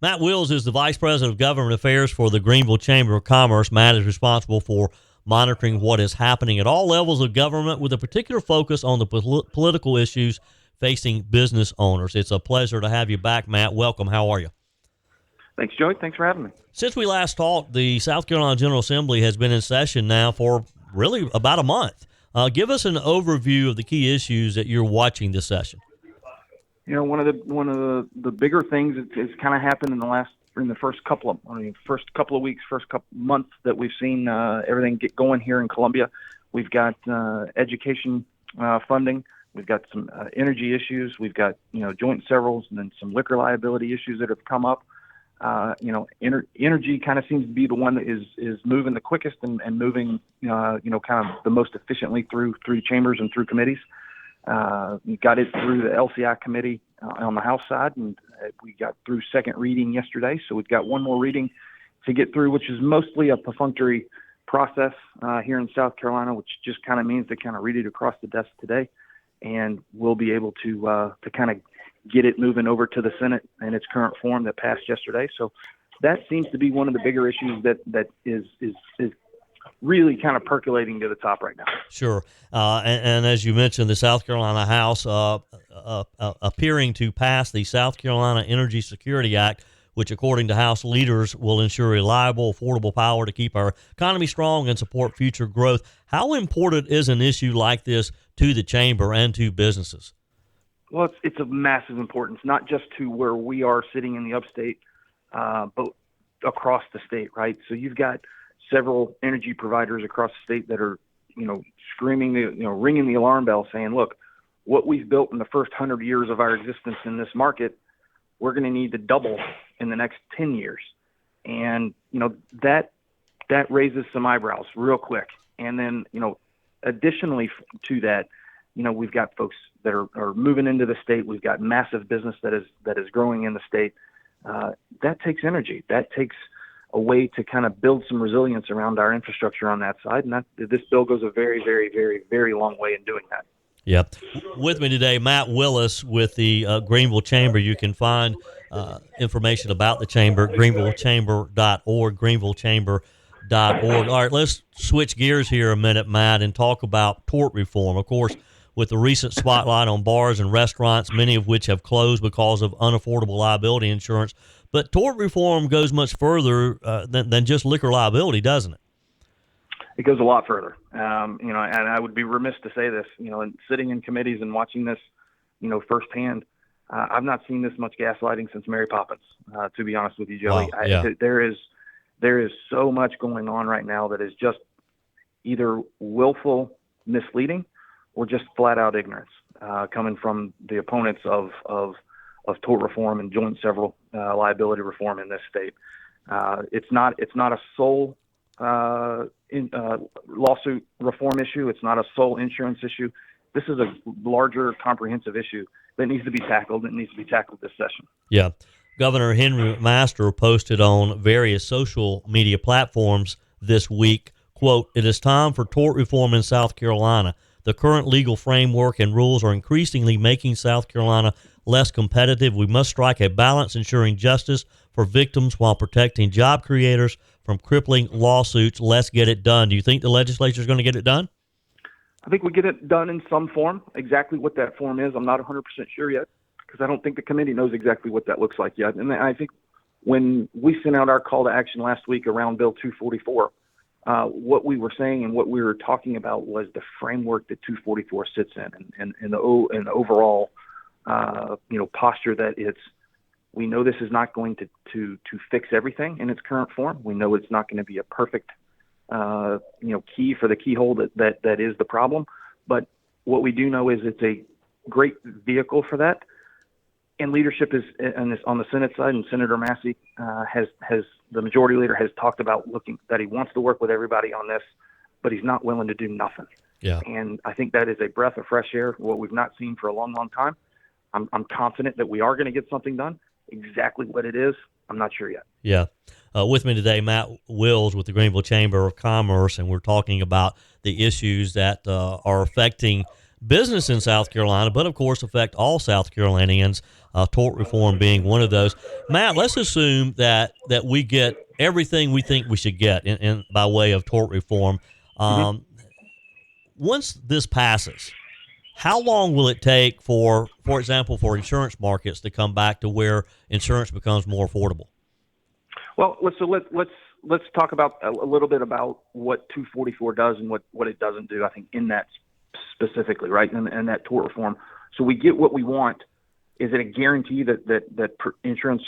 Matt Wills is the Vice President of Government Affairs for the Greenville Chamber of Commerce. Matt is responsible for monitoring what is happening at all levels of government with a particular focus on the political issues facing business owners. It's a pleasure to have you back, Matt. Welcome. How are you? Thanks, Joey. Thanks for having me. Since we last talked, the South Carolina General Assembly has been in session now for really about a month. Give us an overview of the key issues that you're watching this session. You know, one of the bigger things that has kind of happened in the first couple of weeks, first couple months that we've seen everything get going here in Columbia. We've got education funding. We've got some energy issues. We've got joint severals and then some liquor liability issues that have come up. Energy kind of seems to be the one that is moving the quickest and moving kind of the most efficiently through chambers and through committees. We got it through the LCI committee on the House side, and we got through second reading yesterday. So we've got one more reading to get through, which is mostly a perfunctory process here in South Carolina, which just kind of means they kind of read it across the desk today, and we'll be able to kind of get it moving over to the Senate in its current form that passed yesterday. So that seems to be one of the bigger issues that is really kind of percolating to the top right now. Sure. And as you mentioned, the South Carolina House appearing to pass the South Carolina Energy Security Act, which, according to House leaders, will ensure reliable, affordable power to keep our economy strong and support future growth. How important is an issue like this to the chamber and to businesses? Well, it's of massive importance, not just to where we are sitting in the upstate, but across the state, right? So you've got several energy providers across the state that are, screaming, ringing the alarm bell saying, look, what we've built in the first 100 years of our existence in this market, we're going to need to double in the next 10 years. And, that raises some eyebrows real quick. And then, additionally to that, we've got folks that are moving into the state. We've got massive business that is growing in the state. That takes energy. That takes a way to kind of build some resilience around our infrastructure on that side. And this bill goes a very, very, very, very long way in doing that. Yep. With me today, Matt Willis with the Greenville Chamber. You can find information about the chamber, greenvillechamber.org, greenvillechamber.org. All right, let's switch gears here a minute, Matt, and talk about tort reform. Of course, with the recent spotlight on bars and restaurants, many of which have closed because of unaffordable liability insurance. But tort reform goes much further than just liquor liability, doesn't it? It goes a lot further. And I would be remiss to say this, and sitting in committees and watching this, firsthand, I've not seen this much gaslighting since Mary Poppins, to be honest with you, Joey. Wow, yeah. There is so much going on right now that is just either willful misleading or just flat out ignorance coming from the opponents of tort reform and joint several liability reform in this state. It's not a sole lawsuit reform issue. It's not a sole insurance issue. This is a larger, comprehensive issue that needs to be tackled. It needs to be tackled this session. Yeah. Governor Henry McMaster posted on various social media platforms this week, quote, "It is time for tort reform in South Carolina. The current legal framework and rules are increasingly making South Carolina less competitive. We must strike a balance ensuring justice for victims while protecting job creators from crippling lawsuits. Let's get it done." Do you think the legislature is going to get it done? I think we get it done in some form. Exactly what that form is, I'm not 100% sure yet, because I don't think the committee knows exactly what that looks like yet. And I think when we sent out our call to action last week around Bill 244, what we were saying and what we were talking about was the framework that 244 sits in, and the overall posture that we know this is not going to fix everything in its current form. We know it's not going to be a perfect key for the keyhole that is the problem. But what we do know is it's a great vehicle for that. And leadership is on the Senate side, and Senator Massey has the majority leader has talked about that he wants to work with everybody on this, but he's not willing to do nothing. Yeah. And I think that is a breath of fresh air, what we've not seen for a long, long time. I'm confident that we are going to get something done. Exactly what it is, I'm not sure yet. Yeah. With me today, Matt Wills with the Greenville Chamber of Commerce, and we're talking about the issues that are affecting business in South Carolina, but of course affect all South Carolinians, tort reform being one of those. Matt, let's assume that we get everything we think we should get in by way of tort reform. Mm-hmm. Once this passes, how long will it take for example, for insurance markets to come back to where insurance becomes more affordable? Well, let's talk about a little bit about what 244 does and what it doesn't do. I think in that specifically, right, and that tort reform. So we get what we want. Is it a guarantee that insurance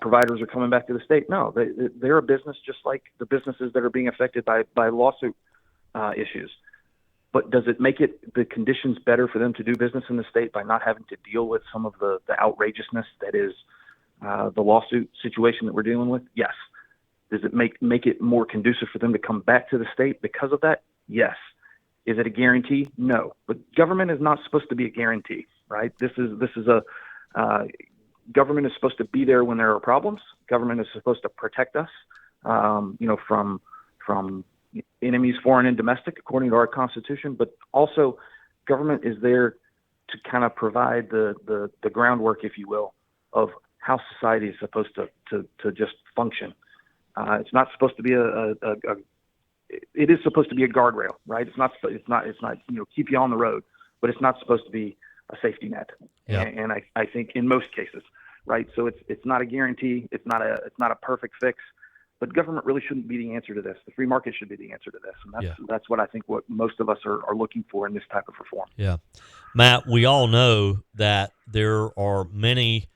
providers are coming back to the state? No, they're a business just like the businesses that are being affected by lawsuit issues. But does it make it the conditions better for them to do business in the state by not having to deal with some of the outrageousness that is the lawsuit situation that we're dealing with? Yes. Does it make it more conducive for them to come back to the state because of that? Yes. Is it a guarantee? No. But government is not supposed to be a guarantee, right? This is a government is supposed to be there when there are problems. Government is supposed to protect us, from enemies, foreign and domestic, according to our Constitution. But also, government is there to kind of provide the groundwork, if you will, of how society is supposed to just function. It's not supposed to be it is supposed to be a guardrail, right? It's not keep you on the road, but it's not supposed to be a safety net. Yeah. And I think in most cases, right? So it's not a guarantee. It's not a perfect fix, but government really shouldn't be the answer to this. The free market should be the answer to this. And that's what I think what most of us are looking for in this type of reform. Yeah. Matt, we all know that there are many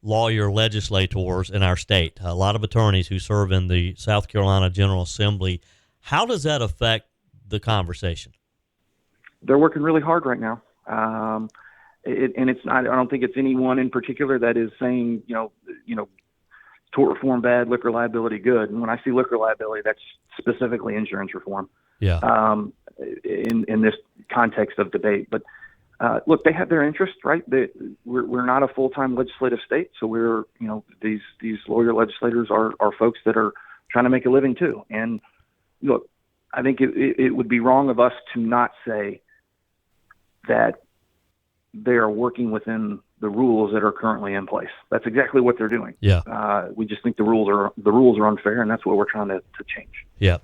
lawyer legislators in our state, a lot of attorneys who serve in the South Carolina General Assembly. How does that affect the conversation? They're working really hard right now. And it's not, I don't think it's anyone in particular that is saying, tort reform bad, liquor liability good. And when I see liquor liability, that's specifically insurance reform. Yeah. In this context of debate. But look, they have their interest, right? We're not a full-time legislative state, so we're, these lawyer legislators are folks that are trying to make a living too. And look, I think it would be wrong of us to not say that they are working within the rules that are currently in place. That's exactly what they're doing. Yeah. We just think the rules are unfair, and that's what we're trying to change. Yeah.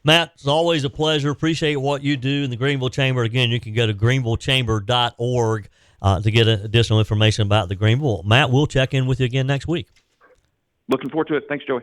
Matt, it's always a pleasure. Appreciate what you do in the Greenville Chamber. Again, you can go to greenvillechamber.org to get additional information about the Greenville. Matt, we'll check in with you again next week. Looking forward to it. Thanks, Joey.